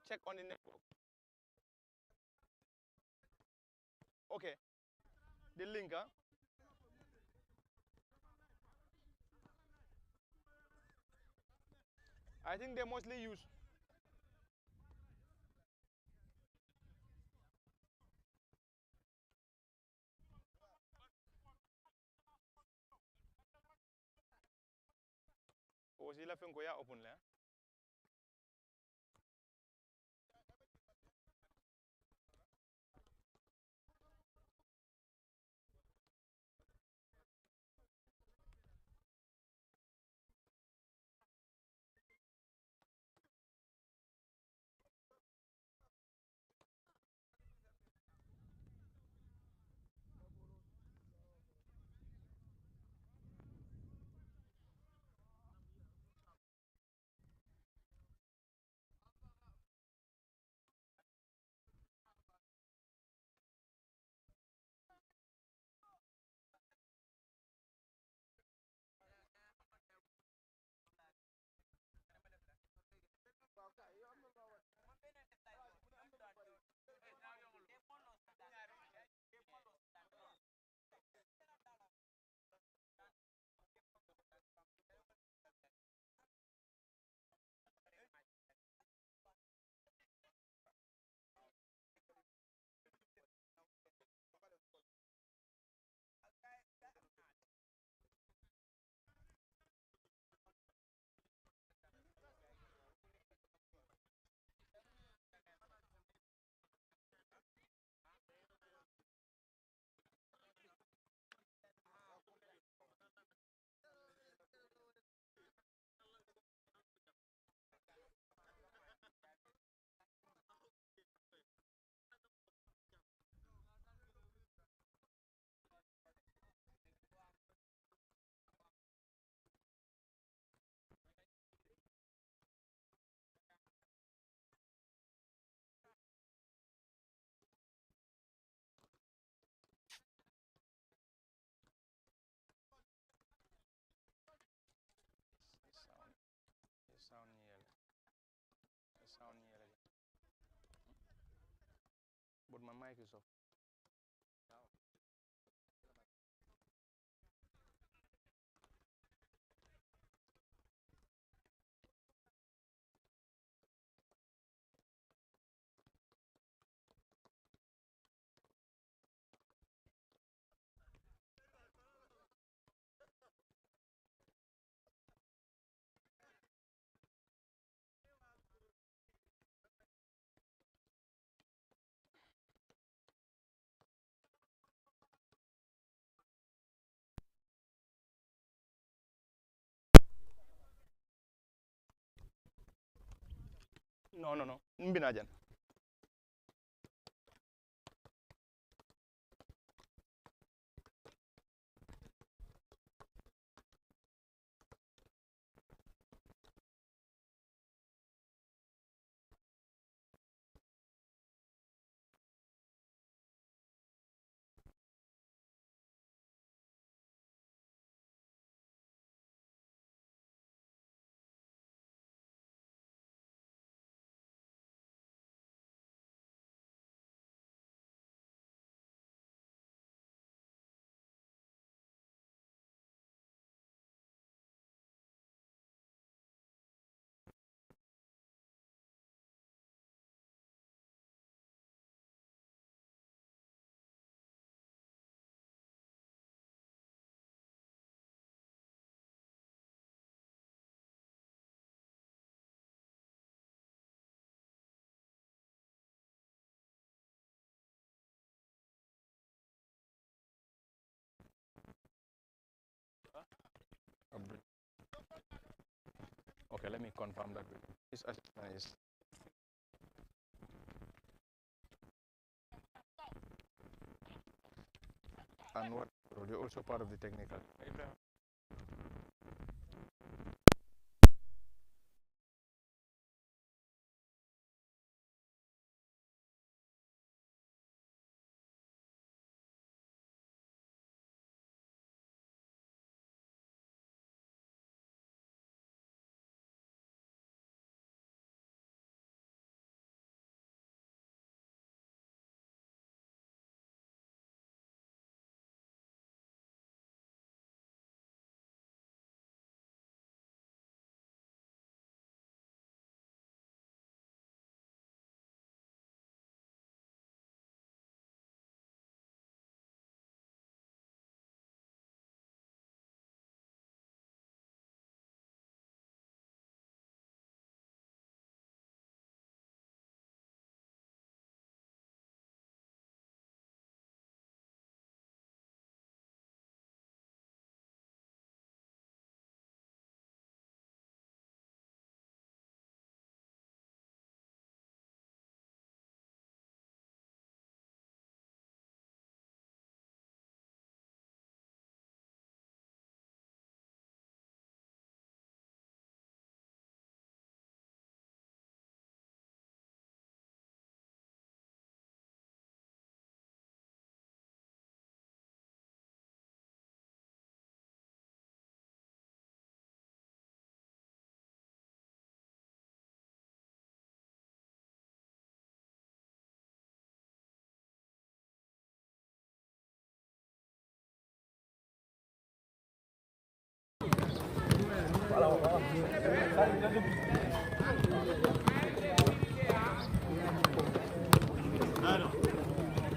check on the network. Okay, the link, huh? I think they mostly use. O si la fenko ya open le. Sound yele. Sound yele. But my mic is off. No, no, no. Mbinajan. Okay, let me confirm that with you. This assistant is. And what? You're also part of the technical.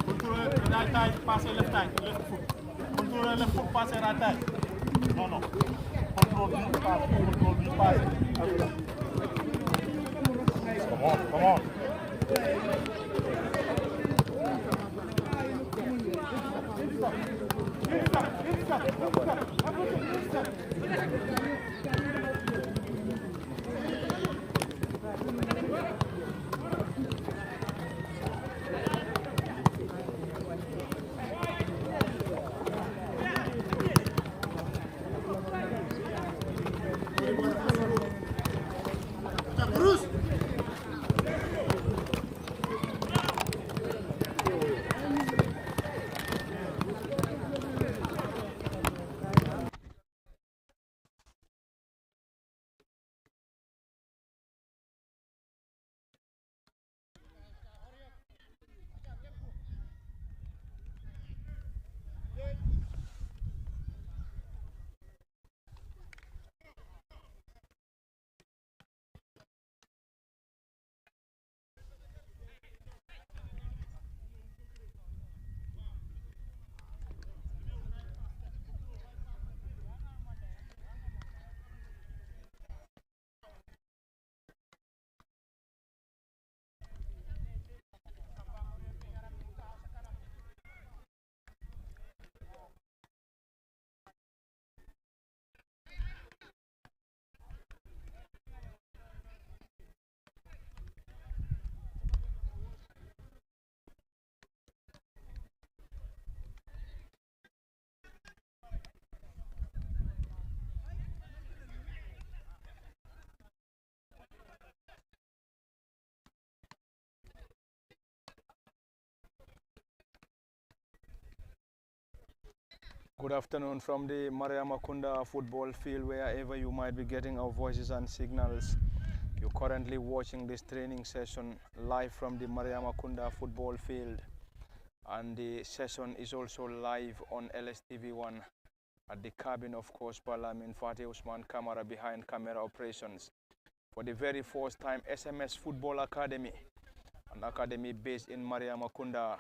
Contrôle la taille, passer left taille, left foot. Contrôle left foot, passer la taille. Non, non. Contrôle du passe, contrôle du passe. Come on, come on. Good afternoon from the Mariama Kunda football field, wherever you might be getting our voices and signals. You're currently watching this training session live from the Mariama Kunda football field, and the session is also live on LSTV1 at the cabin of course Parliament Fatih Usman Kamara behind camera operations. For the very first time, SMS Football Academy, an academy based in Mariama Kunda,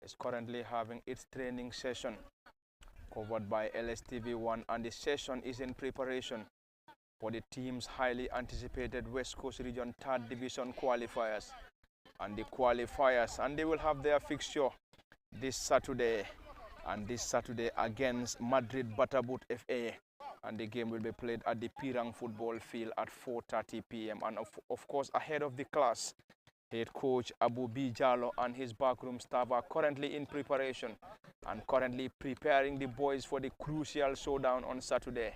is currently having its training session covered by LSTV1, and the session is in preparation for the team's highly anticipated West Coast Region 3rd Division qualifiers. And the qualifiers, and they will have their fixture this Saturday against Madrid Batabout FA, and the game will be played at the Pirang football field at 4:30 p.m. and of course, ahead of the class, head coach Abu B. Jallo and his backroom staff are currently in preparation and currently preparing the boys for the crucial showdown on Saturday.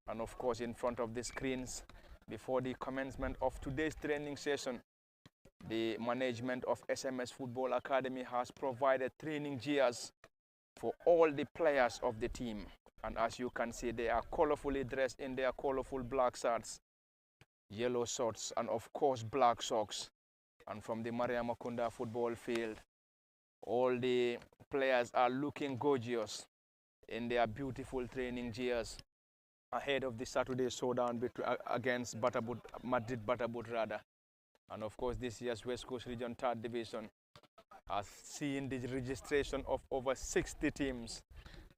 And of course, in front of the screens, before the commencement of today's training session, the management of SMS Football Academy has provided training gears for all the players of the team. And as you can see, they are colorfully dressed in their colorful black shirts, yellow shorts, and of course black socks. And from the Mariama Kunda football field, all the players are looking gorgeous in their beautiful training gears ahead of the Saturday showdown against Madrid Batabout rather. And of course, this year's West Coast Region 3rd Division has seen the registration of over 60 teams,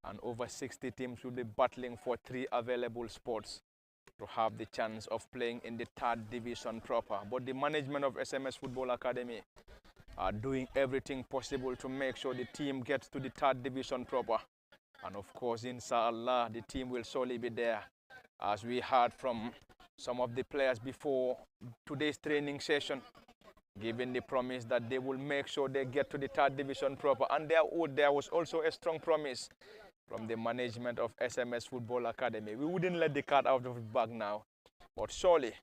and over 60 teams will be battling for 3 available spots to have the chance of playing in the 3rd Division proper. But the management of SMS Football Academy are doing everything possible to make sure the team gets to the 3rd Division proper. And of course, inshallah, the team will surely be there, as we heard from some of the players before today's training session, giving the promise that they will make sure they get to the 3rd Division proper. And there was also a strong promise from the management of SMS Football Academy. We wouldn't let the cat out of the bag now, but surely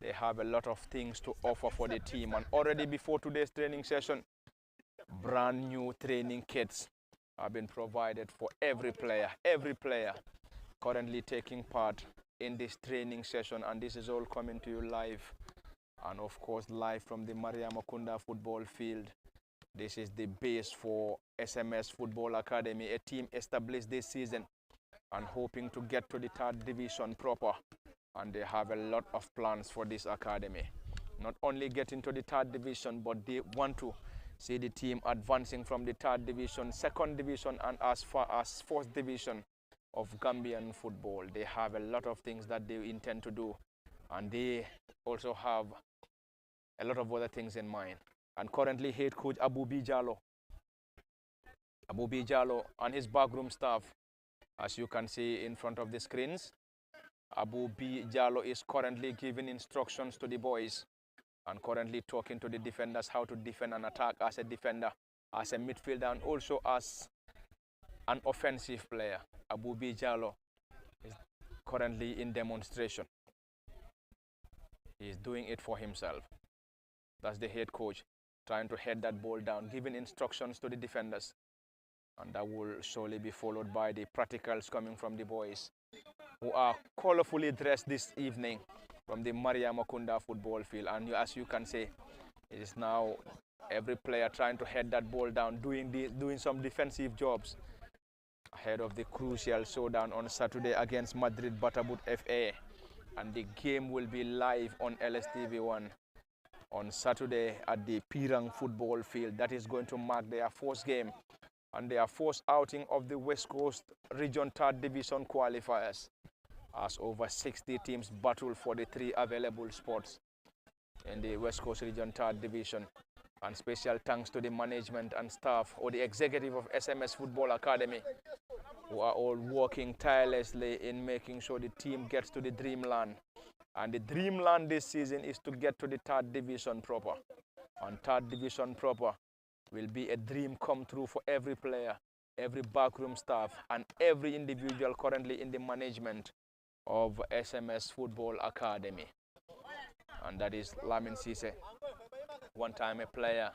they have a lot of things to offer for the team. And already before today's training session, brand new training kits have been provided for every player currently taking part in this training session. And this is all coming to you live, and of course live from the Mariama Kunda football field. This is the base for SMS Football Academy, a team established this season and hoping to get to the 3rd Division proper. and they have a lot of plans for this academy. Not only get into the third division, but they want to see the team advancing from the third division, second division, and as far as fourth division of Gambian football. They have a lot of things that they intend to do, and they also have a lot of other things in mind. And currently head coach Abu B Jallo and his backroom staff, as you can see in front of the screens, Abu B Jallo is currently giving instructions to the boys and currently talking to the defenders how to defend and attack as a defender, as a midfielder, and also as an offensive player. Abu B Jallo is currently in demonstration. He is doing it for himself. That's the head coach trying to head that ball down, giving instructions to the defenders. And that will surely be followed by the practicals coming from the boys, who are colorfully dressed this evening from the Mariama Kunda football field. And as you can see, it is now every player trying to head that ball down, doing some defensive jobs ahead of the crucial showdown on Saturday against Madrid Batabout FA. And the game will be live on LSTV1 on Saturday at the Pirang football field. That is going to mark their first game and their first outing of the West Coast Region 3rd Division qualifiers, as over 60 teams battle for the 3 available spots in the West Coast Region 3rd Division. And special thanks to the management and staff or the executive of SMS Football Academy, who are all working tirelessly in making sure the team gets to the dreamland. And the dreamland this season is to get to the 3rd Division proper. And 3rd Division proper will be a dream come true for every player, every backroom staff, and every individual currently in the management of SMS Football Academy. And that is Lamin Cisse, one time a player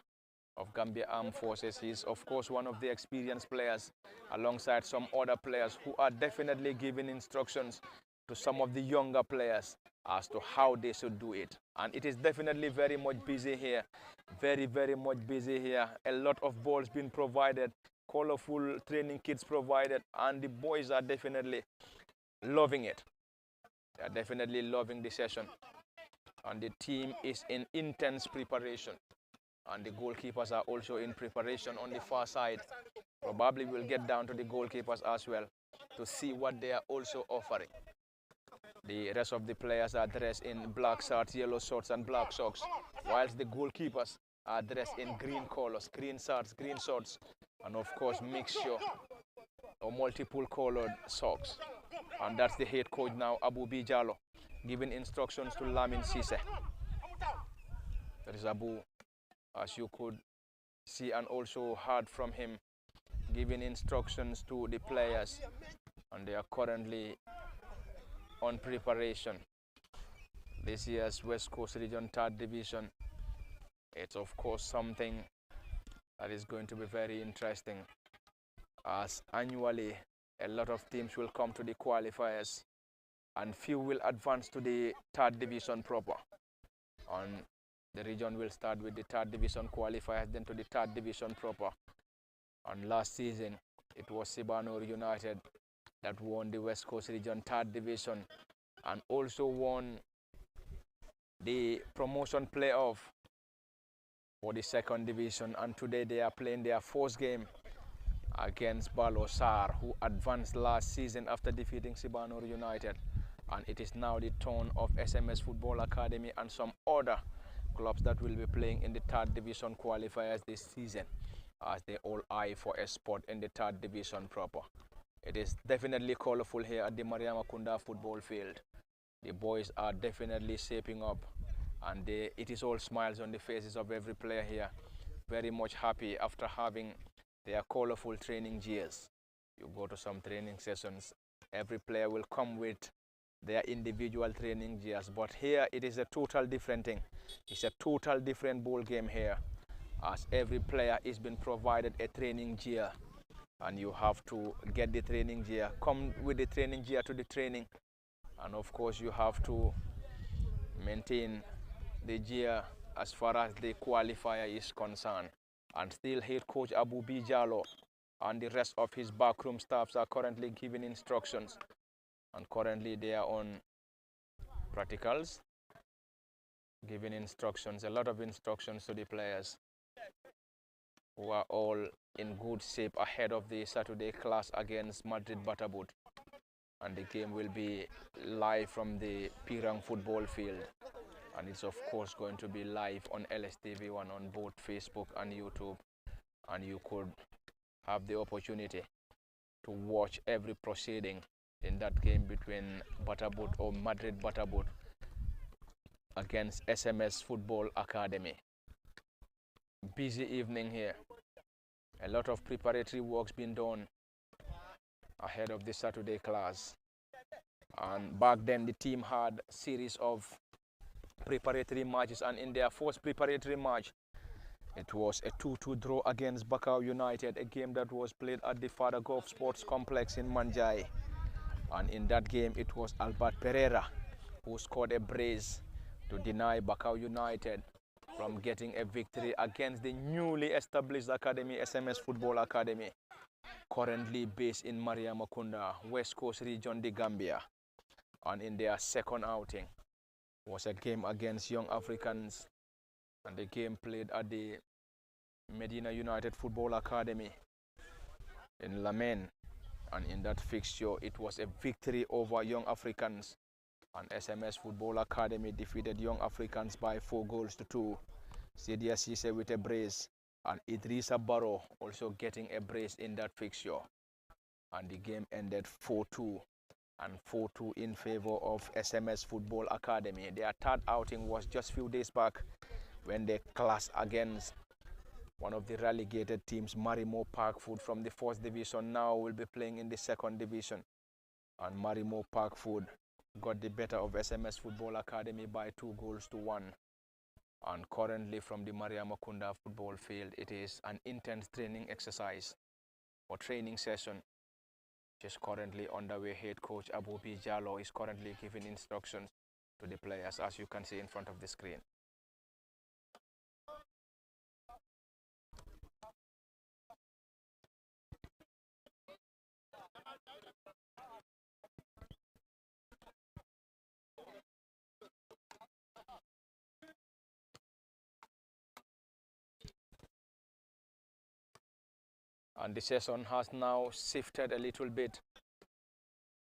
of Gambia Armed Forces. He's of course one of the experienced players, alongside some other players who are definitely giving instructions to some of the younger players as to how they should do it. And it is definitely very much busy here, very much busy here. A lot of balls being provided, colorful training kits provided, and the boys are definitely loving it. They are definitely loving the session, and the team is in intense preparation, and the goalkeepers are also in preparation on the far side. Probably we'll get down to the goalkeepers as well to see what they are also offering. The rest of the players are dressed in black shirts, yellow shorts, and black socks, whilst the goalkeepers are dressed in green colors, green shirts, green shorts, and of course mixture or multiple colored socks. And that's the head coach now, Abu B Jallo, giving instructions to Lamin Cisse. That is Abu, as you could see and also heard from him, giving instructions to the players, and they are currently on preparation. This year's West Coast Region 3rd Division, it's of course something that is going to be very interesting, as annually a lot of teams will come to the qualifiers and few will advance to the 3rd Division proper. And the region will start with the 3rd Division qualifiers, then to the 3rd Division proper. And last season it was Sibanur United that won the West Coast Region 3rd Division and also won the promotion playoff for the 2nd Division. And today they are playing their 4th game against Balosar, who advanced last season after defeating Sibanur United. And it is now the turn of SMS Football Academy and some other clubs that will be playing in the 3rd Division qualifiers this season, as they all eye for a spot in the 3rd Division proper. It is definitely colorful here at the Mariama Kunda football field. The boys are definitely shaping up, and it is all smiles on the faces of every player here. Very much happy after having their colorful training gears. You go to some training sessions, every player will come with their individual training gears, but here it is a total different thing. It's a total different ball game here, as every player is being provided a training gear, and you have to get the training gear, come with the training gear to the training, and of course you have to maintain the gear as far as the qualifier is concerned. And still head coach Abu B Jallo and the rest of his backroom staffs are currently giving instructions, and currently they are on Practicals, giving instructions, a lot of instructions to the players who are all in good shape ahead of the Saturday class against Madrid Batabut. And the game will be live from the Pirang football field. And it's of course going to be live on LSTV1 on both Facebook and YouTube. And you could have the opportunity to watch every proceeding in that game between Batabut or Madrid Batabut against SMS Football Academy. Busy evening here. A lot of preparatory work's been done ahead of the Saturday class. And back then the team had a series of preparatory matches, and in their first preparatory match it was a 2-2 draw against Bakau United, a game that was played at the Father Golf Sports Complex in Manjai. And in that game it was Albert Pereira who scored a brace to deny Bakau United from getting a victory against the newly established academy, SMS Football Academy, currently based in Mariama Kunda, West Coast region, the Gambia. And in their second outing was a game against Young Africans, and the game played at the Medina United Football Academy in Lamen. And in that fixture it was a victory over Young Africans, and SMS Football Academy defeated Young Africans by 4-2. Sidia Sise with a brace, and Idrissa Barrow also getting a brace in that fixture. And the game ended 4-2, and 4-2 in favor of SMS Football Academy. Their third outing was just a few days back when they clashed against one of the relegated teams, Marimo Park Food from the first division. Now will be playing in the second division. And Marimo Park Food got the better of SMS Football Academy by 2-1. And currently from the Mariama Kunda football field, it is an intense training exercise or training session which is currently underway. Head coach Abu B. Jallo is currently giving instructions to the players, as you can see in front of the screen. And the session has now shifted a little bit,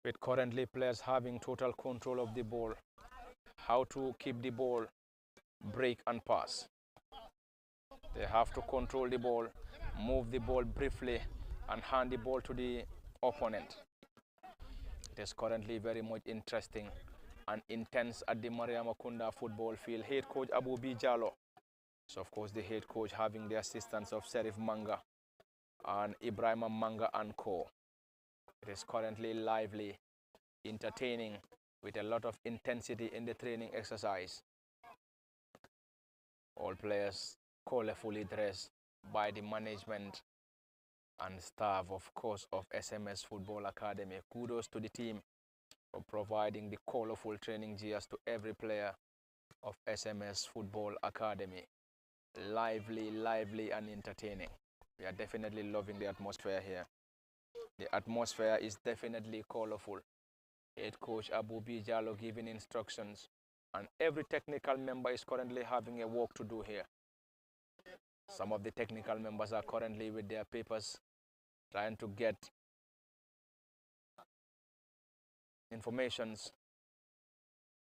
with currently players having total control of the ball, how to keep the ball, break and pass. They have to control the ball, move the ball briefly, and hand the ball to the opponent. It is currently very much interesting and intense at the Mariama Kunda football field. Head coach Abu B. Jallo. So of course the head coach having the assistance of Serif Manga and Ibrahima Manga and Co. It is currently lively, entertaining, with a lot of intensity in the training exercise. All players colorfully dressed by the management and staff, of course, of SMS Football Academy. Kudos to the team for providing the colorful training gears to every player of SMS Football Academy. Lively, lively and entertaining. We are definitely loving the atmosphere here. The atmosphere is definitely colorful. Head coach Abu B. Jallo giving instructions, and every technical member is currently having a work to do here. Some of the technical members are currently with their papers trying to get informations,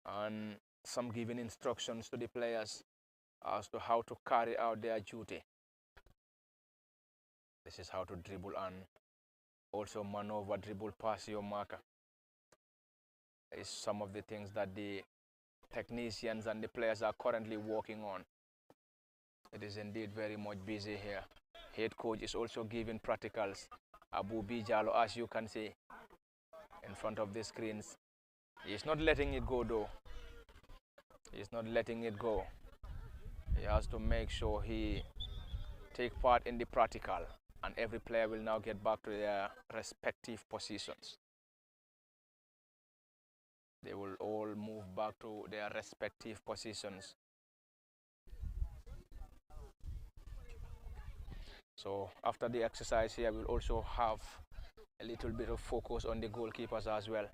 and some giving instructions to the players as to how to carry out their duty. This is how to dribble and also maneuver, dribble, pass your marker. Is some of the things that the technicians and the players are currently working on. It is indeed very much busy here. Head coach is also giving practicals. Abu B. Jallo, as you can see in front of the screens. He is not letting it go though. He is not letting it go. He has to make sure he take part in the practical, and every player will now get back to their respective positions. They will all move back to their respective positions. So after the exercise here, we'll also have a little bit of focus on the goalkeepers as well.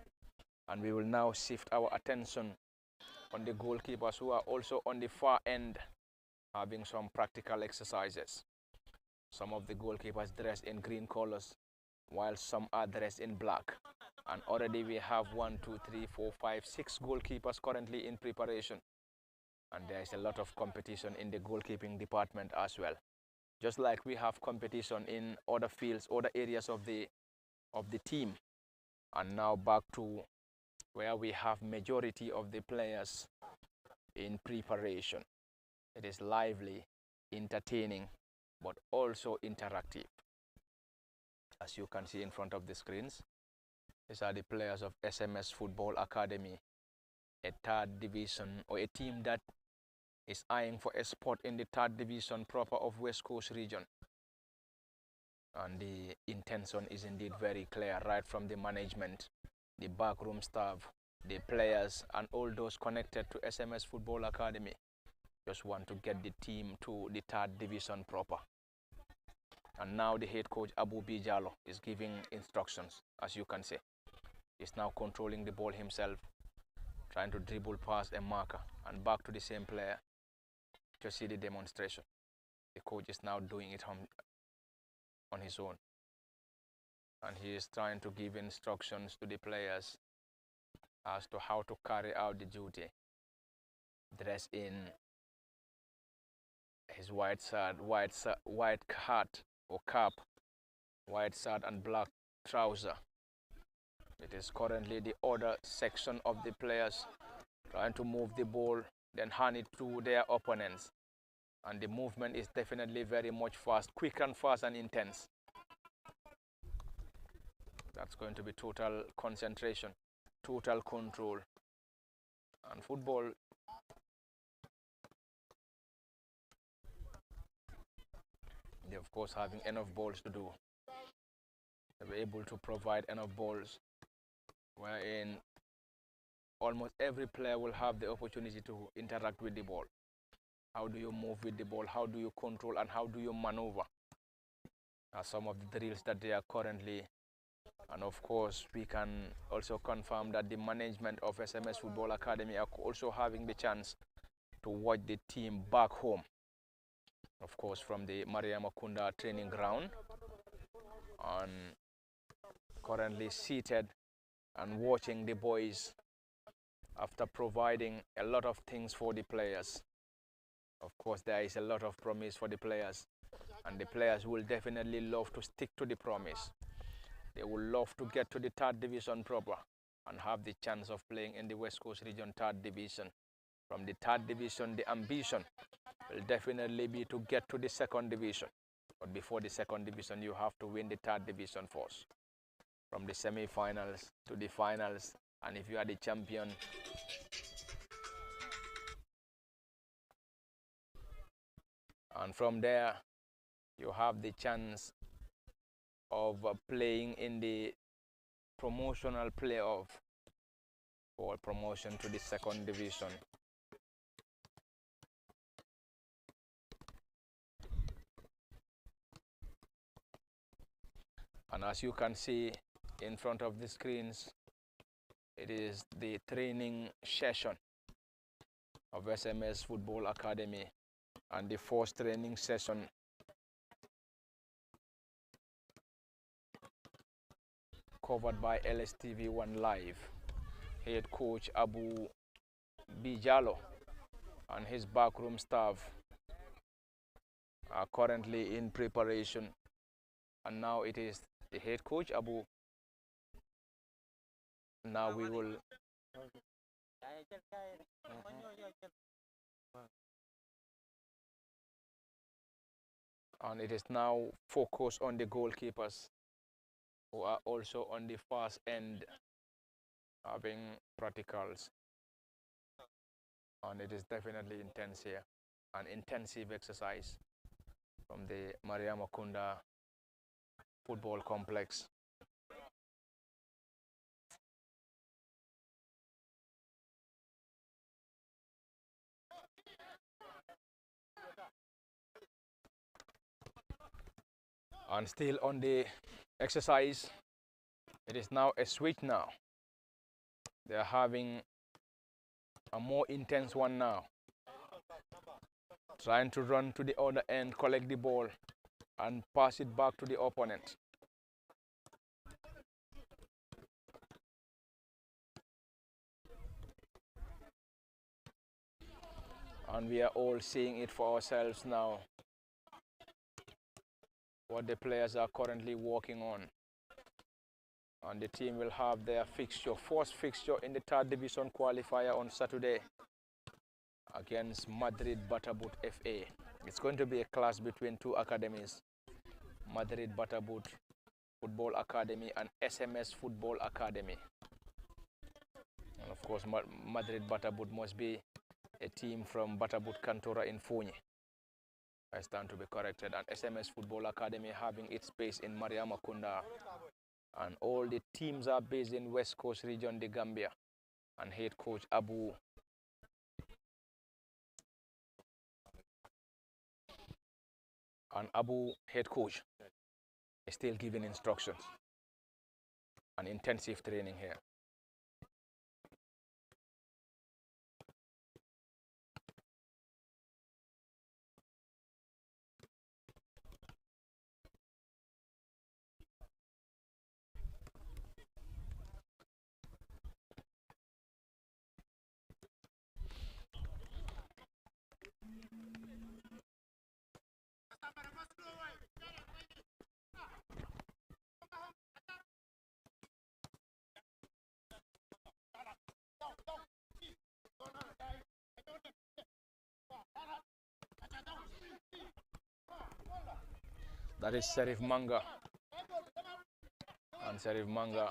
And we will now shift our attention on the goalkeepers who are also on the far end having some practical exercises. Some of the goalkeepers dressed in green colors, while some are dressed in black. And already we have 1, 2, 3, 4, 5, 6 goalkeepers currently in preparation. And there is a lot of competition in the goalkeeping department as well. Just like we have competition in other fields, other areas of the team. And now back to where we have majority of the players in preparation. It is lively, entertaining, but also interactive. As you can see in front of the screens, these are the players of SMS Football Academy, a third division, or a team that is eyeing for a spot in the third division proper of West Coast region. And the intention is indeed very clear, right from the management, the backroom staff, the players, and all those connected to SMS Football Academy just want to get the team to the third division proper. And now the head coach Abu Bijalo is giving instructions, as you can see. He's now controlling the ball himself, trying to dribble past a marker and back to the same player. Just see the demonstration. The coach is now doing it on his own. And he is trying to give instructions to the players as to how to carry out the duty. Dress in his white shirt, white hat or cap, white shirt and black trouser. It is currently the other section of the players trying to move the ball, then hand it to their opponents. And the movement is definitely very much fast, quick and fast and intense. That's going to be total concentration, total control. And football, they of course having enough balls to do. They were able to provide enough balls wherein almost every player will have the opportunity to interact with the ball. How do you move with the ball? How do you control and how do you maneuver? Are some of the drills that they are currently. And of course, we can also confirm that the management of SMS Football Academy are also having the chance to watch the team back home. Of course, from the Mariama Kunda training ground. And currently seated and watching the boys after providing a lot of things for the players. Of course, there is a lot of promise for the players, and the players will definitely love to stick to the promise. They will love to get to the third division proper and have the chance of playing in the West Coast region third division. From the third division, the ambition will definitely be to get to the second division. But before the second division, you have to win the third division first. From the semi-finals to the finals, and if you are the champion, and from there, you have the chance of playing in the promotional playoff for promotion to the second division. And as you can see in front of the screens, it is the training session of SMS Football Academy and the first training session covered by LSTV1 Live. Head coach Abu Bijalo and his backroom staff are currently in preparation, and now it is the head coach Abu. Now we will and it is now focused on the goalkeepers who are also on the fast end having practicals, and it is definitely intense here, an intensive exercise from the Mariama Kunda football complex. And still on the exercise, it is now a switch now. They are having A more intense one now. Trying to run to the other end, collect the ball, and pass it back to the opponent. And we are all seeing it for ourselves now, what the players are currently working on. And the team will have their fixture, first fixture in the third division qualifier on Saturday against Madrid Batabout FA. It's going to be a clash between two academies, Madrid Batabout Football Academy and SMS Football Academy. And of course, Madrid Batabout must be a team from Batabout Cantora in Fonyi. I stand to be corrected. And SMS Football Academy having its base in Mariama Kunda. And all the teams are based in West Coast region, the Gambia. And head coach Abu head coach is still giving instructions and intensive training here. That is Serif Manga. And Serif Manga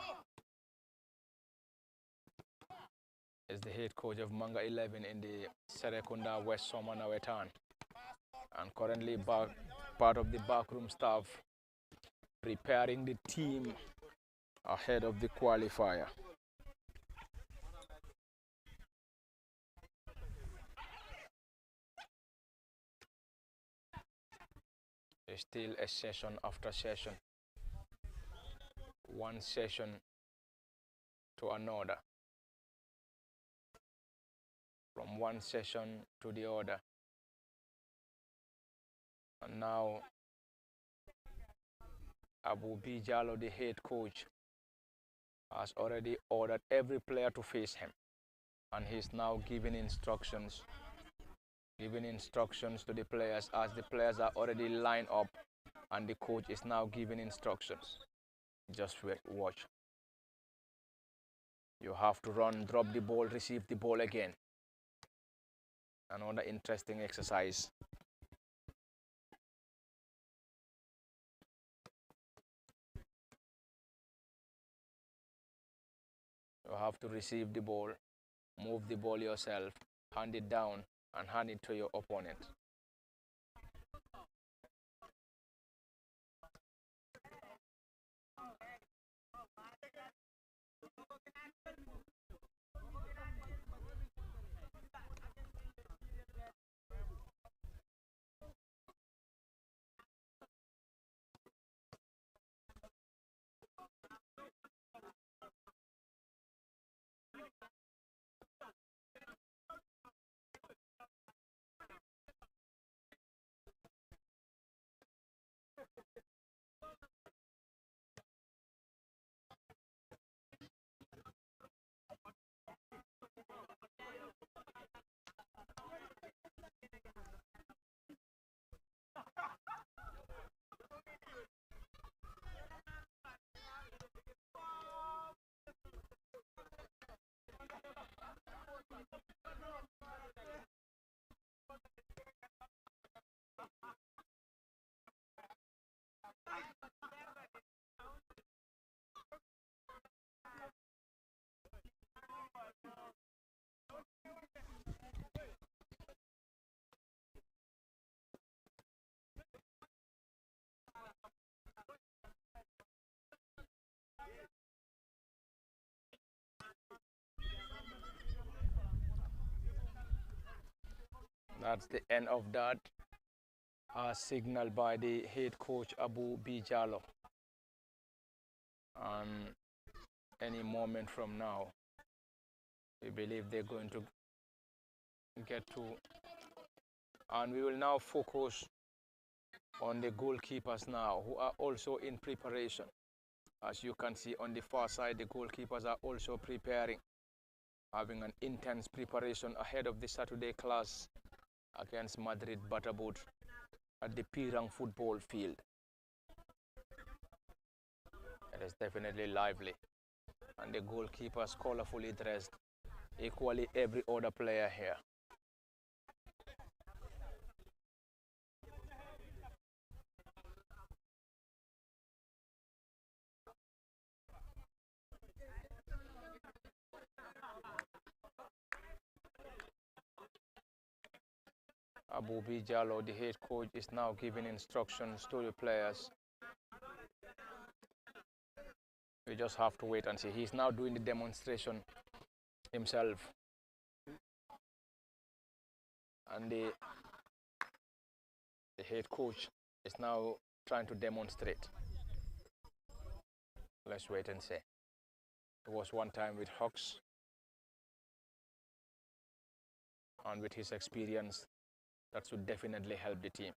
is the head coach of Manga 11 in the Serekunda West Somana Wetan. And currently part of the backroom staff preparing the team ahead of the qualifier. It's still a session after session, one session to another, from one session to the other. And now Abu Bijalo, the head coach, has already ordered every player to face him, and he's now giving instructions to the players as the players are already lined up, and the coach is now giving instructions. Just wait, watch. You have to run, drop the ball, receive the ball again. Another interesting exercise. You have to receive the ball, move the ball yourself, hand it down, and hand it to your opponent. That's the end of that, signaled by the head coach Abu Bijalo. And any moment from now, we believe they're going to get to. And we will now focus on the goalkeepers now, who are also in preparation. As you can see on the far side, the goalkeepers are also preparing, having an intense preparation ahead of the Saturday clash against Madrid Butterboot at the Pirang football field. It is definitely lively, and the goalkeepers colorfully dressed, equally every other player here. Abu Bijalo, the head coach, is now giving instructions to the players. We just have to wait and see. He's now doing the demonstration himself. And the head coach is now trying to demonstrate. Let's wait and see. It was one time with Hawks, and with his experience, that should definitely help the team.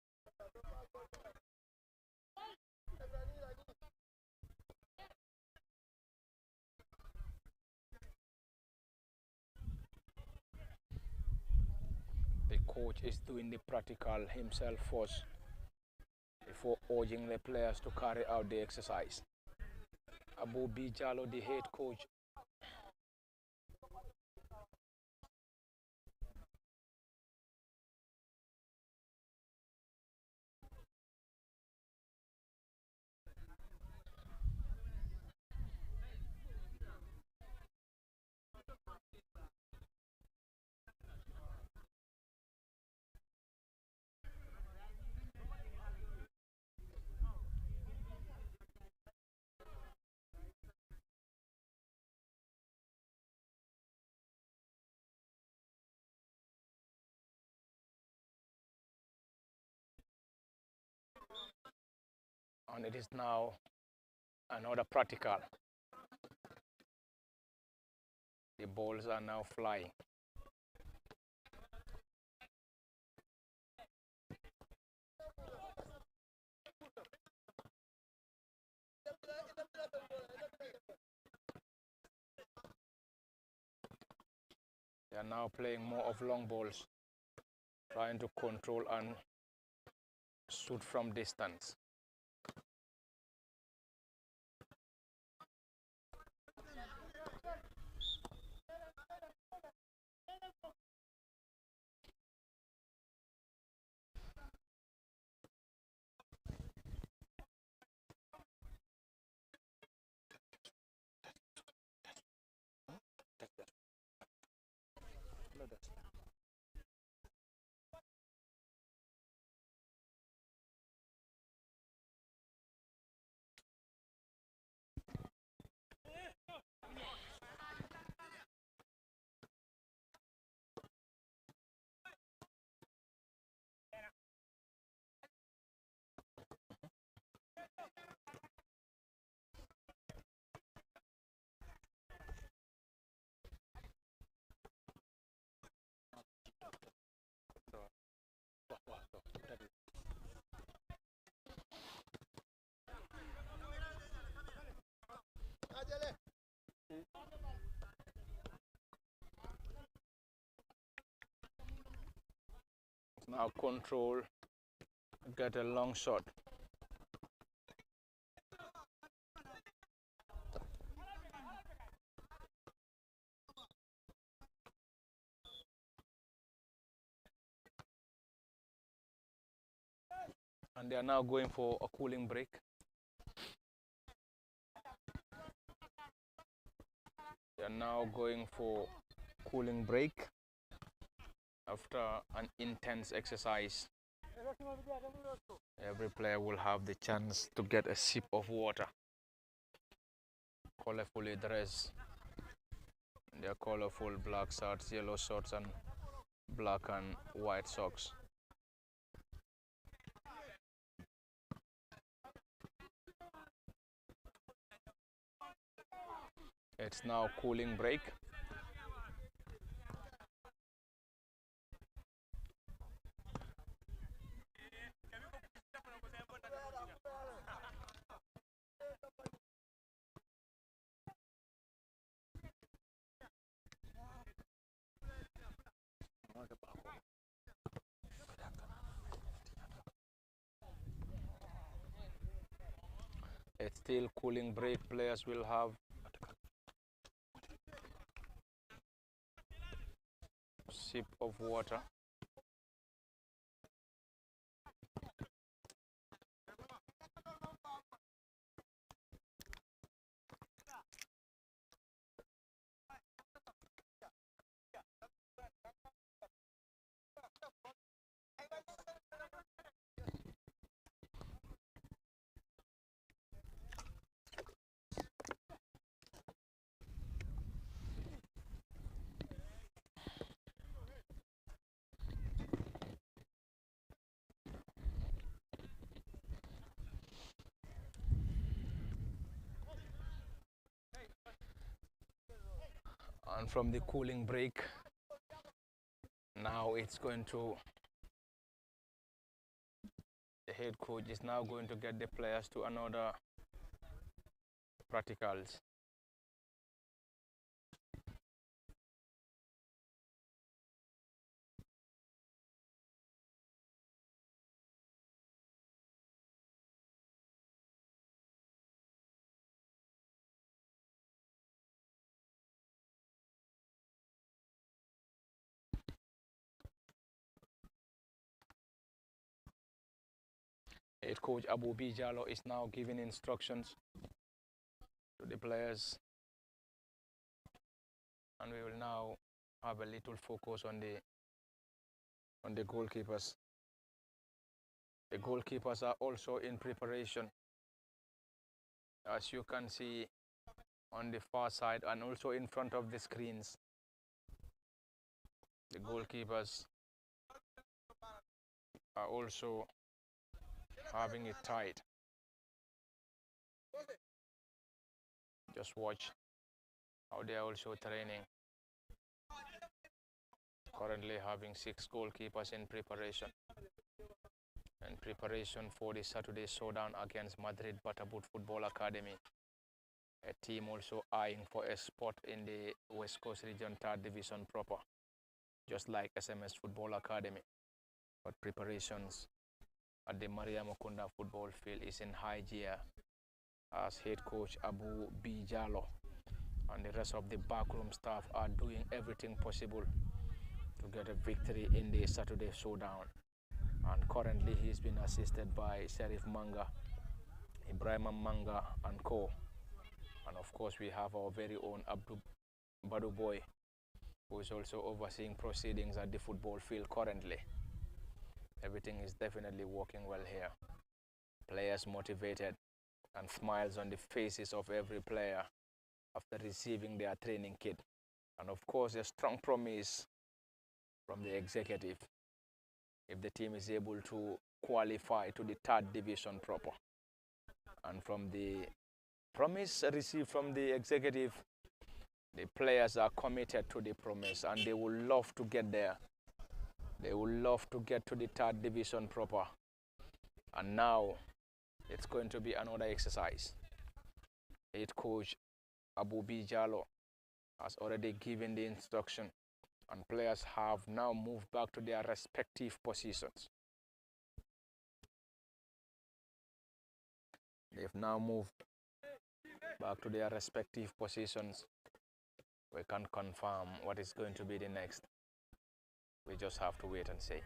The coach is doing the practical himself first before urging the players to carry out the exercise. Abu Bijalo, the head coach, and it is now another practical. The balls are now flying. They are now playing more of long balls, trying to control and shoot from distance. Now control, get a long shot. And they are now going for a cooling break. They are now going for cooling break after an intense exercise. Every player will have the chance to get a sip of water. Colorfully dressed. Their colorful black shirts, yellow shorts, and black and white socks. It's now cooling break. It's still cooling break. Players will have a sip of water. And from the cooling break, now it's going to, the head coach is now going to get the players to another practicals. Head coach Abu Bijalo is now giving instructions to the players, and we will now have a little focus on the goalkeepers. The goalkeepers are also in preparation, as you can see on the far side and also in front of the screens. The goalkeepers are also having it tight. Just watch how they are also training. Currently having 6 goalkeepers in preparation. In preparation for the Saturday showdown against Madrid Butterboot Football Academy. A team also eyeing for a spot in the West Coast Region 3rd Division proper, just like SMS Football Academy. But preparations at the Mariama Kunda football field is in high gear, as head coach Abu Bijalo and the rest of the backroom staff are doing everything possible to get a victory in the Saturday showdown. And currently he's been assisted by Sheriff Manga, Ibrahim Manga and co. And of course we have our very own Abdu Badu Boy, who is also overseeing proceedings at the football field currently. Everything is definitely working well here. Players motivated and smiles on the faces of every player after receiving their training kit. And of course, a strong promise from the executive if the team is able to qualify to the 3rd division proper. And from the promise received from the executive, the players are committed to the promise and they will love to get there. They will love to get to the 3rd division proper. And now it's going to be another exercise. Head coach Abu Bijalo has already given the instruction, and players have now moved back to their respective positions. They've now moved back to their respective positions. We can't confirm what is going to be the next. We just have to wait and see.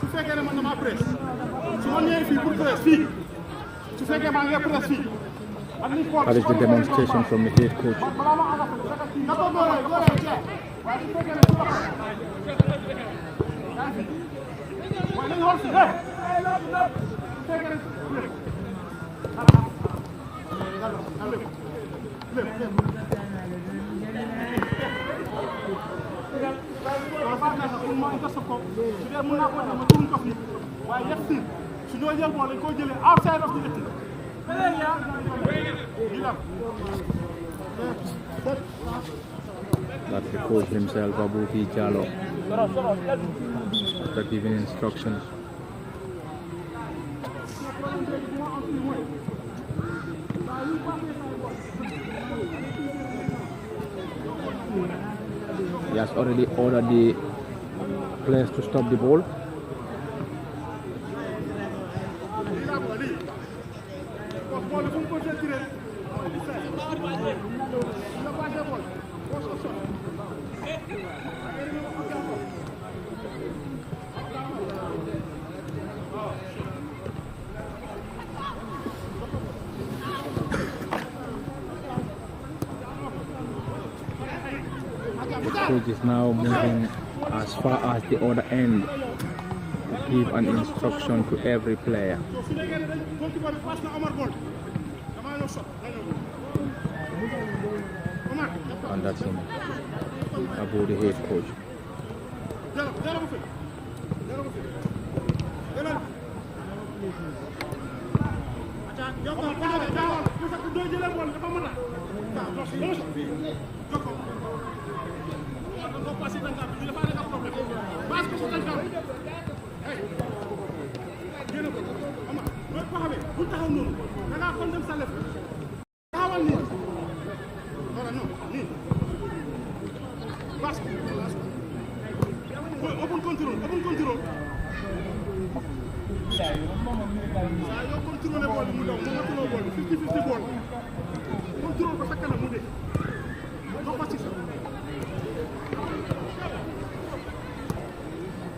su fekkee ne man dama presse su ma ñëwee fii pour presse fii su fekkee maa ngi presse fii. That is the demonstration from the head coach. outside of the 18. That's the coach himself, Abu Jalo, after giving instructions. He has already ordered the players to stop the ball. Coach is now moving as far as the other end to give an instruction to every player. And that's him, Abu, the head coach. Open control. Control ball, 50-50 ball. Control ko sa kanam mu dé. Do ko ci sa.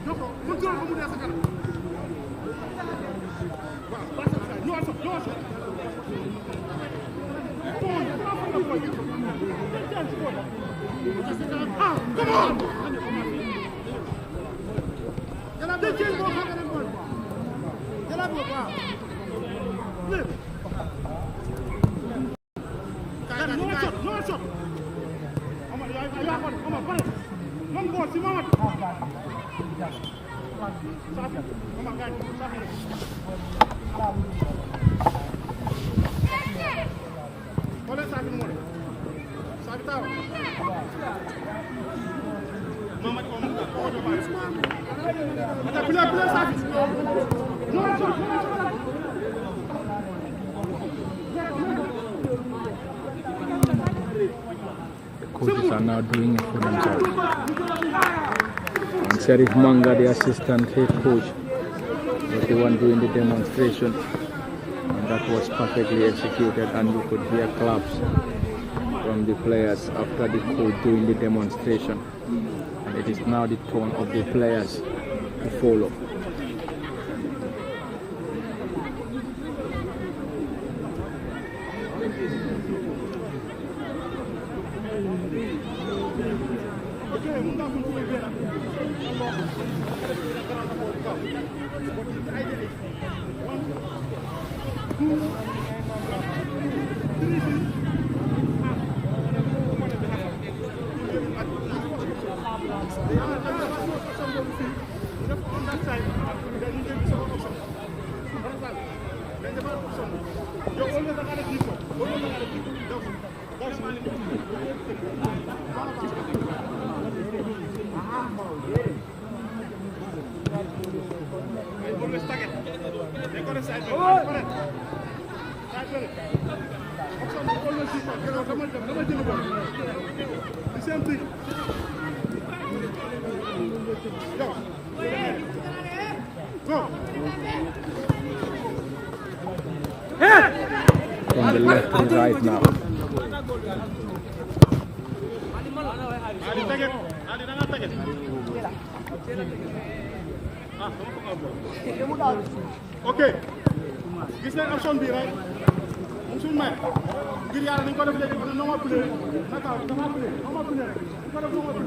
Joko, control ko mu dé sa kanam. Waaw, passe sa. No sa. Come on! Coaches are now doing it for themselves. And Sheriff Manga, the assistant head coach, was the one doing the demonstration. And that was perfectly executed, and you could hear claps from the players after the coach doing the demonstration. And it is now the turn of the players to follow. From the left to the right now. Okay. Gis nañ option bi right? Suñu may ngir yàlla dañ ko def léegi no ma play naka dama play no ma play rek ko def no ma play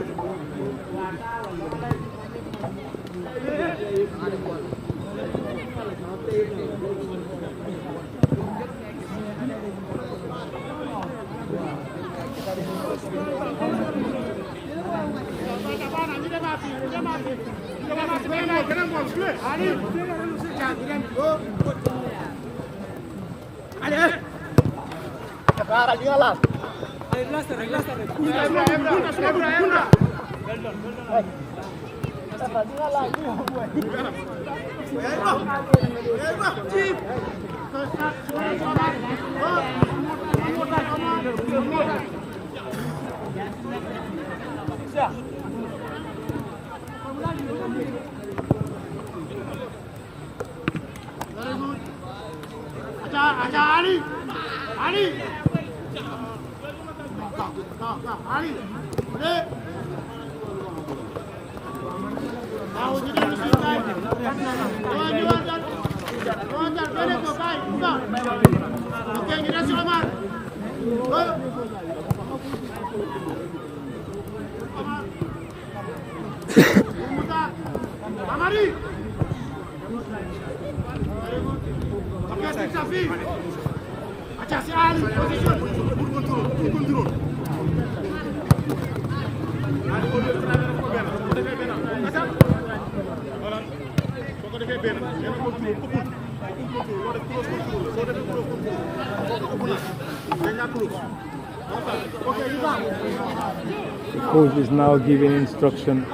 The coach is now giving instruction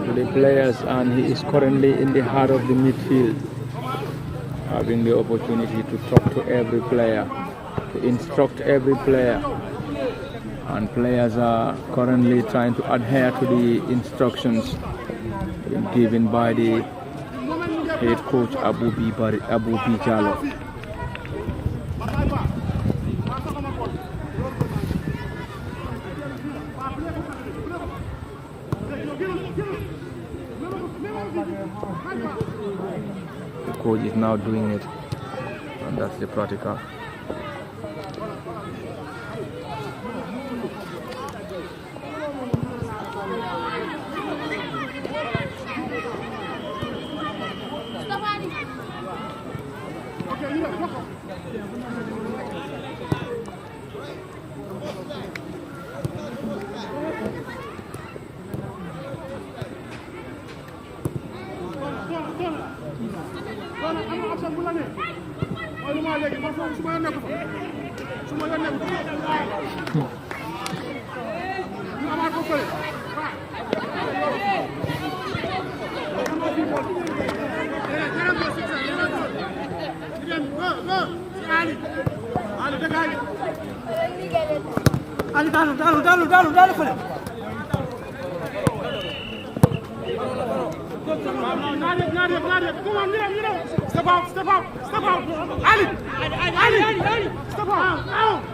to the players, and he is currently in the heart of the midfield, having the opportunity to talk to every player, to instruct every player, and players are currently trying to adhere to the instructions given by the head coach Abu Bijalo. The coach is now doing it, and that's the practical. Step out, step out, step out. Ali, step out.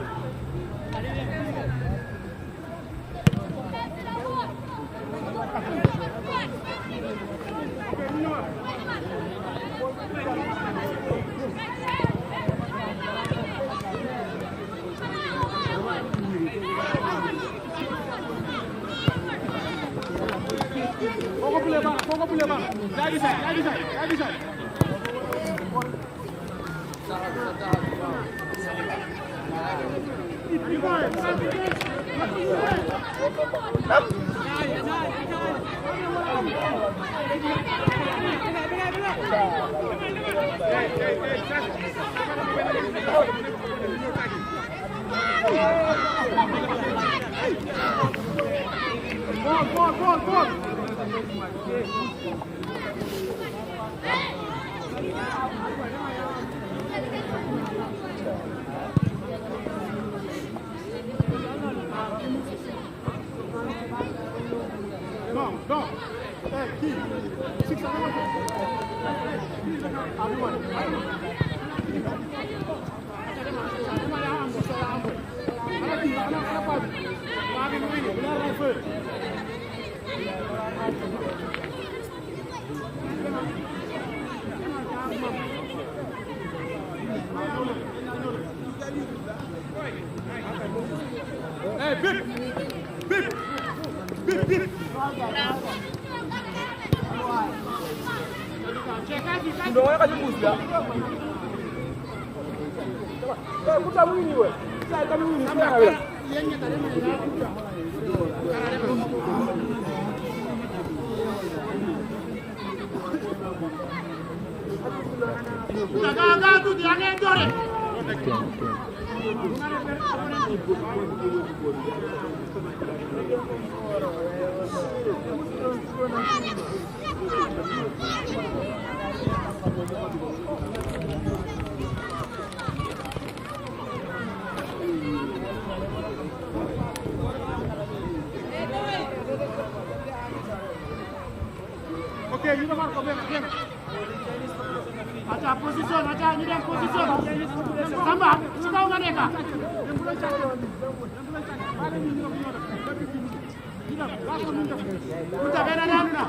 Okay, you know what? Come here. Acha position, acha ni dem position. Samba, sika unganeka. Uta bena namna.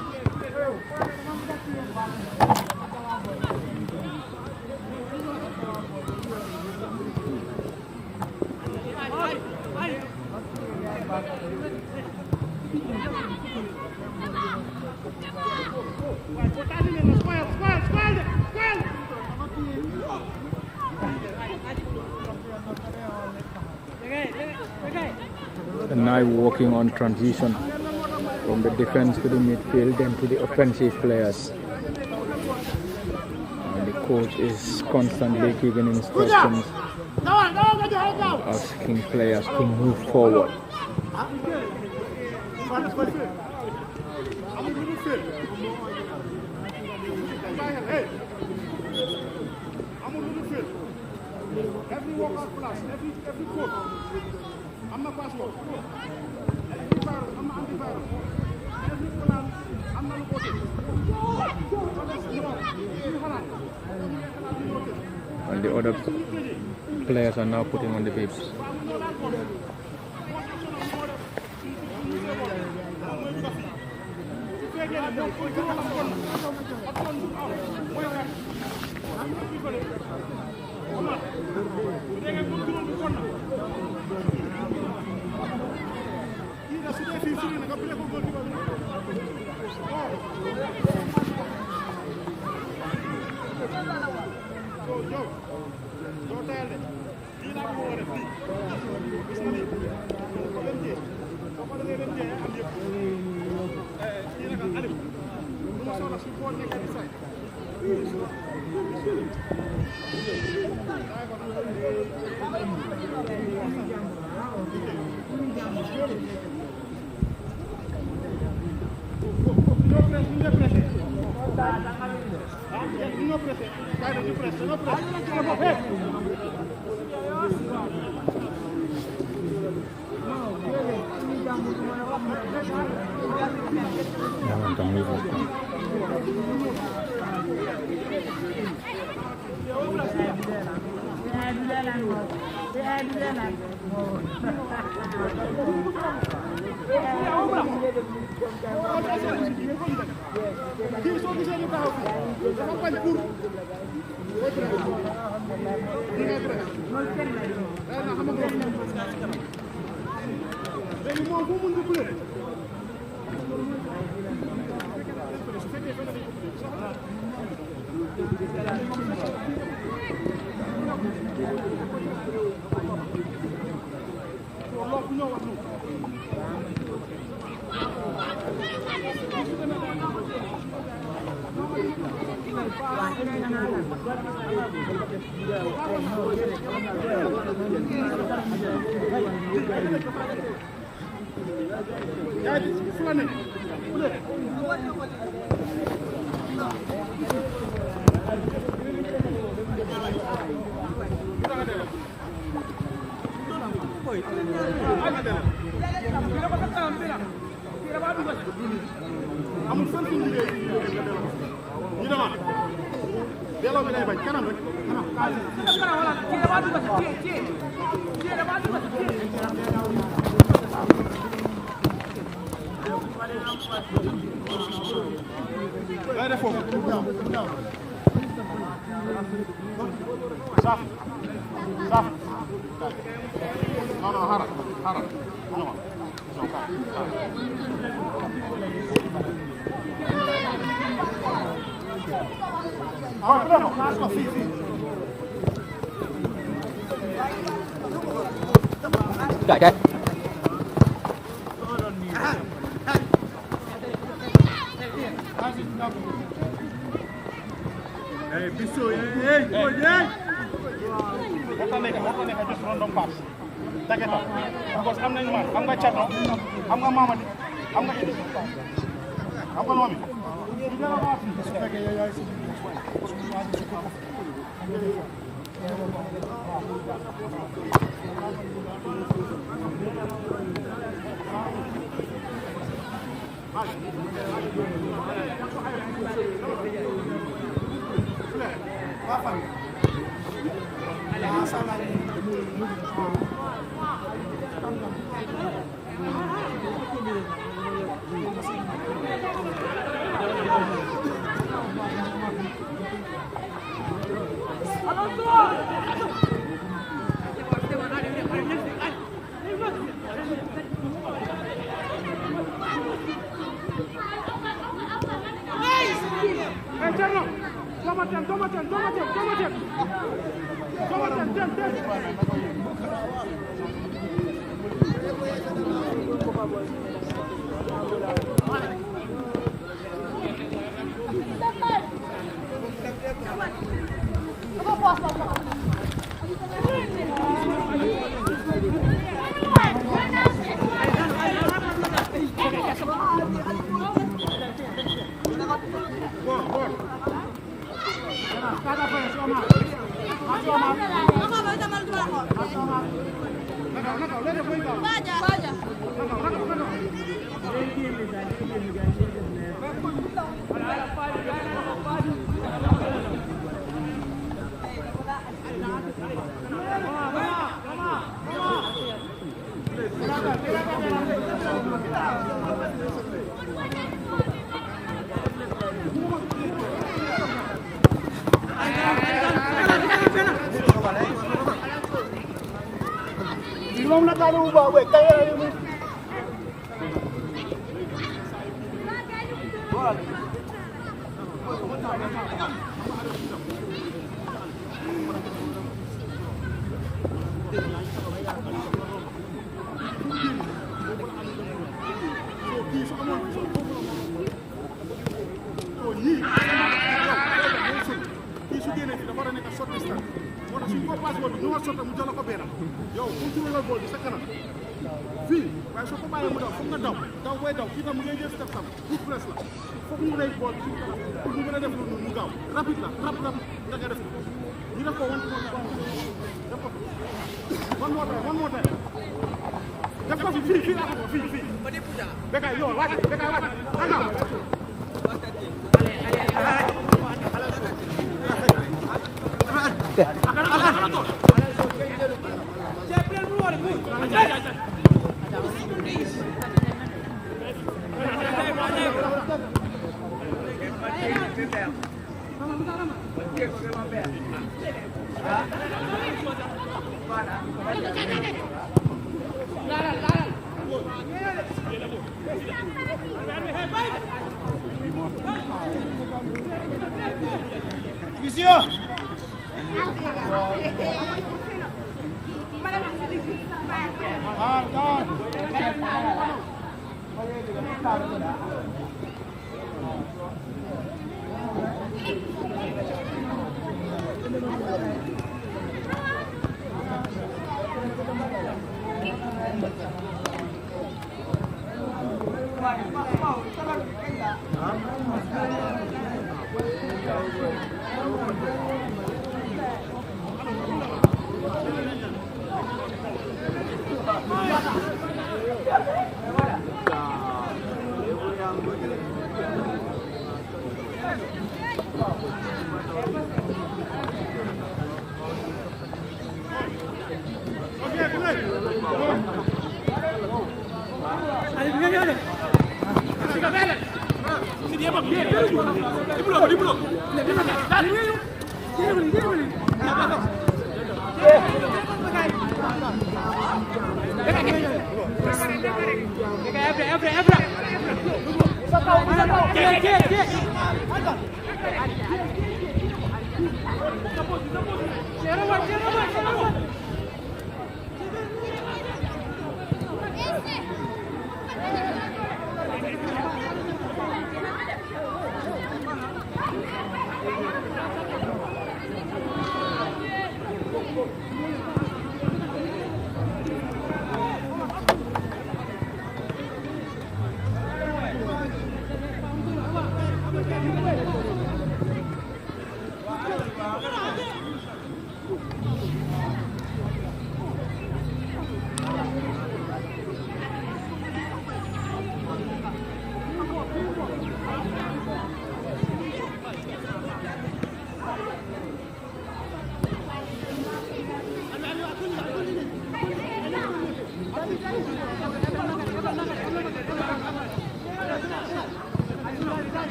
And now working on transition from the defense to the midfield, then to the offensive players. And the coach is constantly giving instructions, asking players to move forward. Every workout class, every coach. I'm not passport. Every virus, I'm not antivirus. Every plan, I'm not looking. And the other players are now putting on the bibs. Okay. just random pass. Take it up. Because I'm not man. I'm going to chat now. I'm going to mama. I'm going to eat. I'm going to mommy.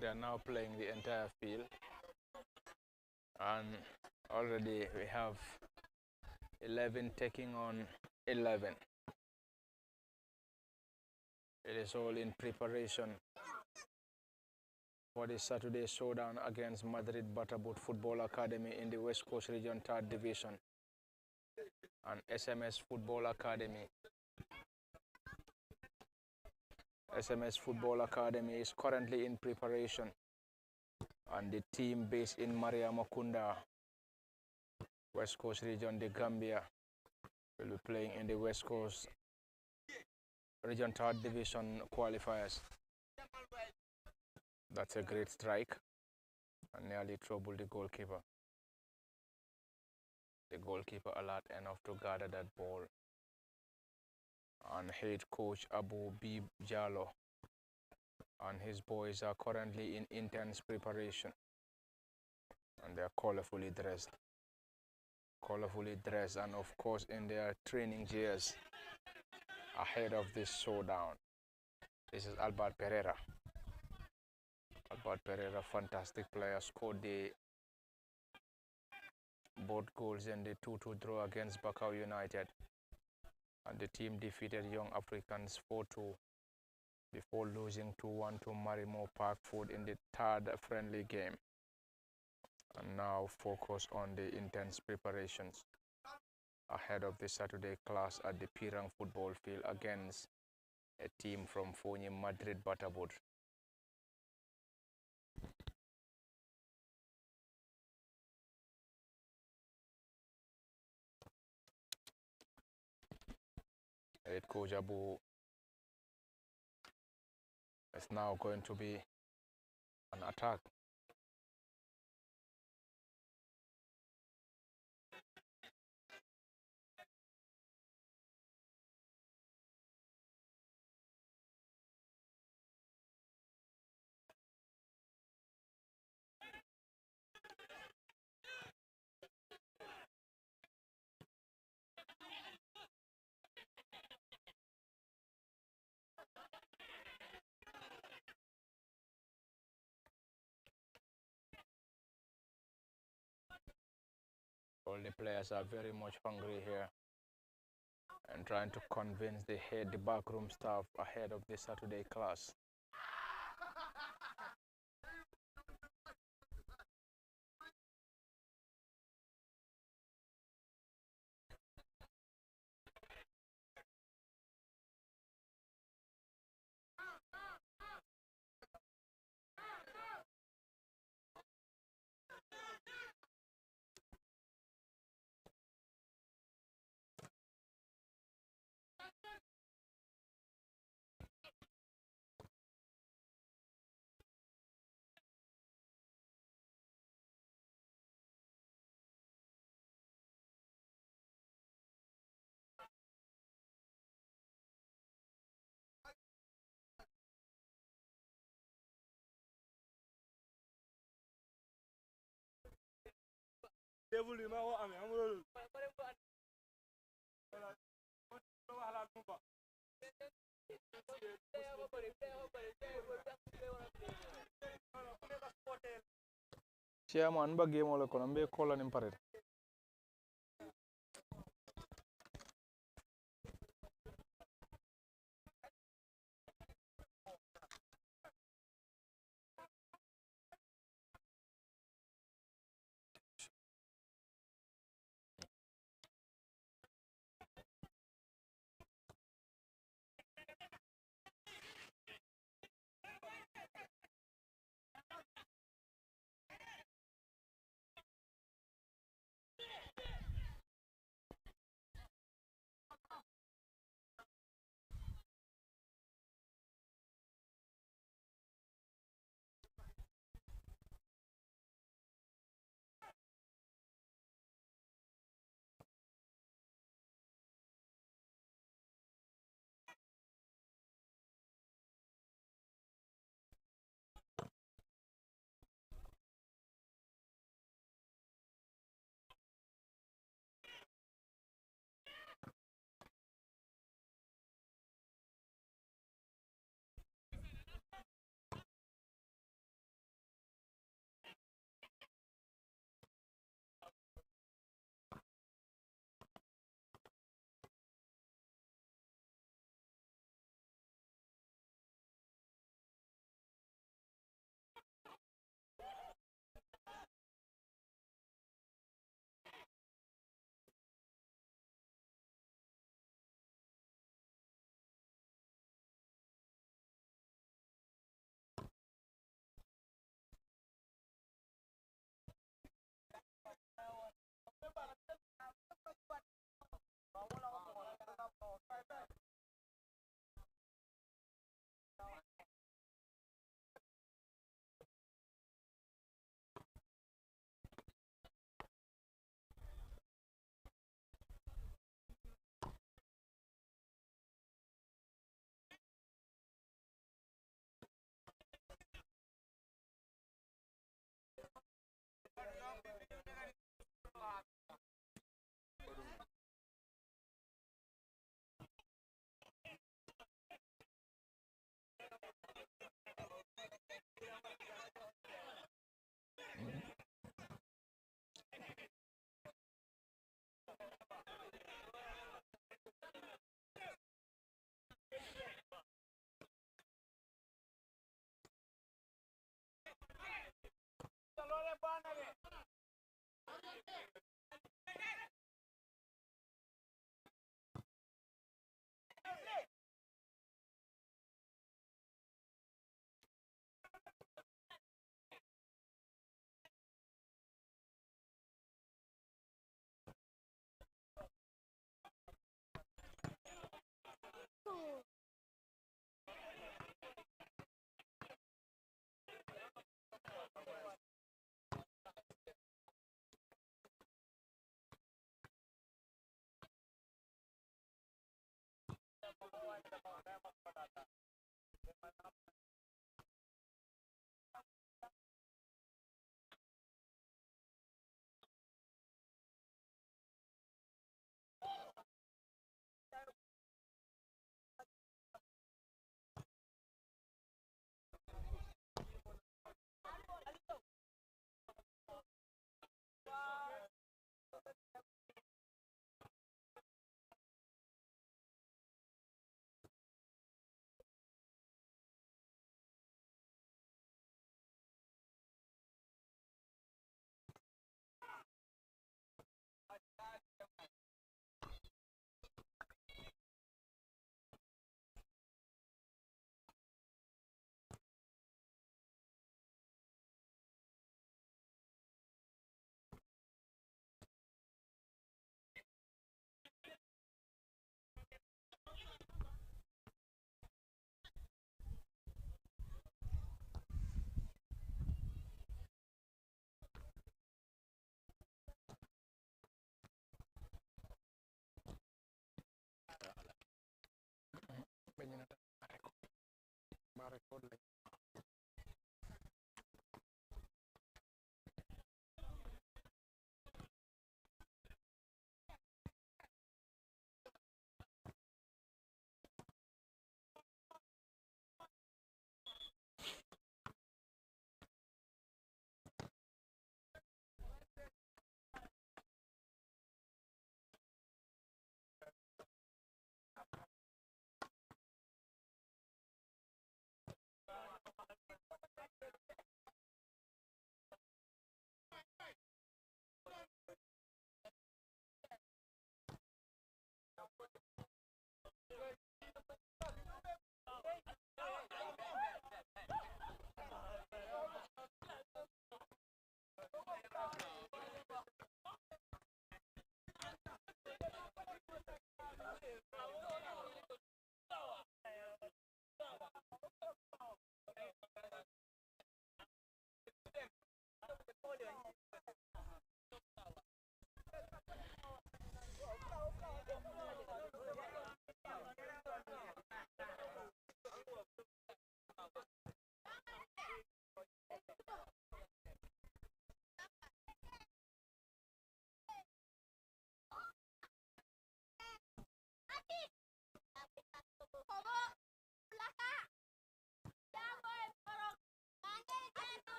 They are now playing the entire field, and already we have 11 taking on 11. It is all in preparation for the Saturday showdown against Madrid Butterboot Football Academy in the West Coast Region 3rd Division and SMS Football Academy. SMS Football Academy is currently in preparation, and the team based in Mariama Kunda, West Coast Region, the Gambia, will be playing in the West Coast Region 3rd Division qualifiers. That's a great strike and nearly troubled the goalkeeper. The goalkeeper alert enough to gather that ball. and head coach Abu B. Jallo and his boys are currently in intense preparation, and they are colorfully dressed and of course in their training gears ahead of this showdown. This is Albert Pereira. Albert Pereira, fantastic player, scored the both goals in the 2-2 draw against Bakau United, and the team defeated Young Africans 4-2 before losing 2-1 to Marimo Park Food in the third friendly game, and now focus on the intense preparations ahead of the Saturday clash at the Pirang football field against a team from Fonyi Madrid Batabud. Head coach Abu is now going to be an attack. All the players are very much hungry here and trying to convince the backroom staff ahead of the Saturday class. Chairman ba game wala kono mbe kola nim parede.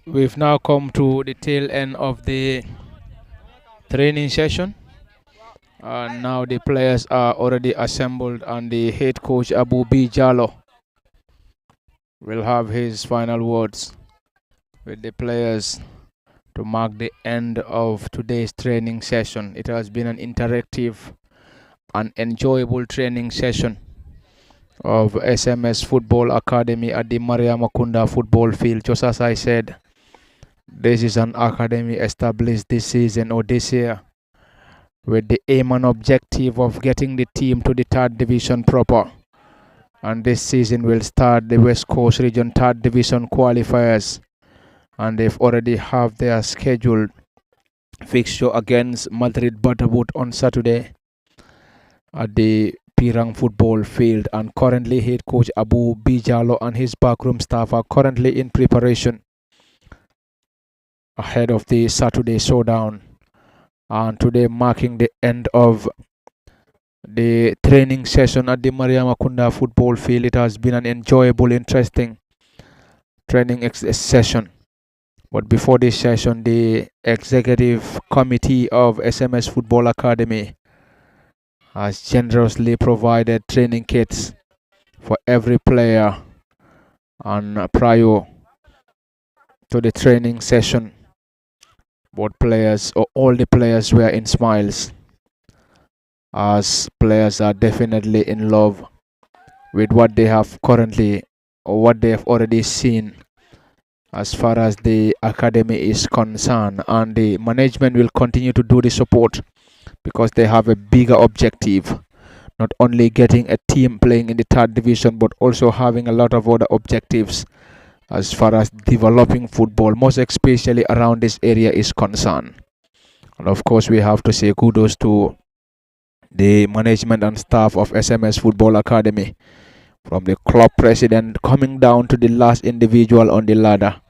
We've now come to the tail end of the training session. And now the players are already assembled, and the head coach Abu B Jallo will have his final words with the players to mark the end of today's training session. It has been an interactive and enjoyable training session of SMS Football Academy at the Mariama Kunda football field. Just as I said, this is an academy established this season or this year with the aim and objective of getting the team to the third division proper. And this season will start the West Coast Region third division qualifiers, and they've already have their scheduled fixture against Madrid Butterwood on Saturday at the Pirang football field. And currently head coach Abu Bijalo and his backroom staff are currently in preparation ahead of the Saturday showdown, and today marking the end of the training session at the Mariama Kunda football field. It has been an enjoyable, interesting training session. But before this session, the executive committee of SMS Football Academy has generously provided training kits for every player, and prior to the training session, both players or all the players were in smiles, as players are definitely in love with what they have currently or what they have already seen as far as the academy is concerned. And the management will continue to do the support because they have a bigger objective, not only getting a team playing in the third division, but also having a lot of other objectives as far as developing football, most especially around this area, is concerned. And of course, we have to say kudos to the management and staff of SMS Football Academy, from the club president coming down to the last individual on the ladder.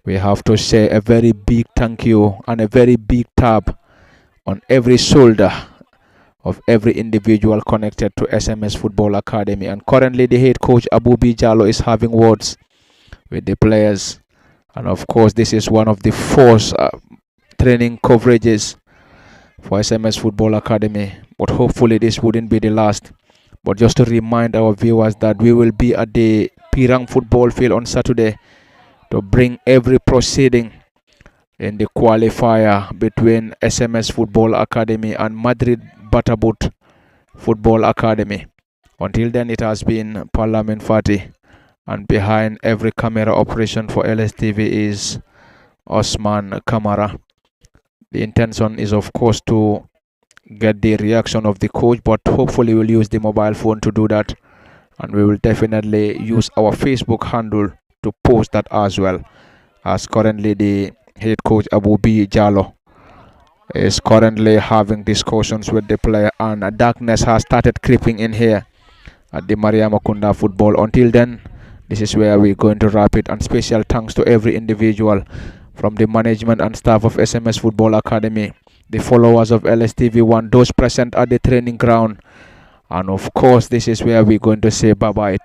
We have to say a very big thank you and a very big tap on every shoulder of every individual connected to SMS Football Academy. And currently the head coach Abu Bijalo is having words with the players. And of course, this is one of the first training coverages for SMS Football Academy, but hopefully this wouldn't be the last. But just to remind our viewers that we will be at the Pirang football field on Saturday to bring every proceeding in the qualifier between SMS Football Academy and Madrid Butterwood Football Academy. Until then, it has been Parliament Fati, and behind every camera operation for LSTV is Osman Kamara. The intention is, of course, to get the reaction of the coach, but hopefully we'll use the mobile phone to do that, and we will definitely use our Facebook handle to post that as well, as currently the head coach Abu B Jallo is currently having discussions with the player, and darkness has started creeping in here at the Mariama Kunda football. Until then, this is where we're going to wrap it, and special thanks to every individual from the management and staff of SMS Football Academy, the followers of LSTV1, those present at the training ground, and of course this is where we're going to say bye-bye.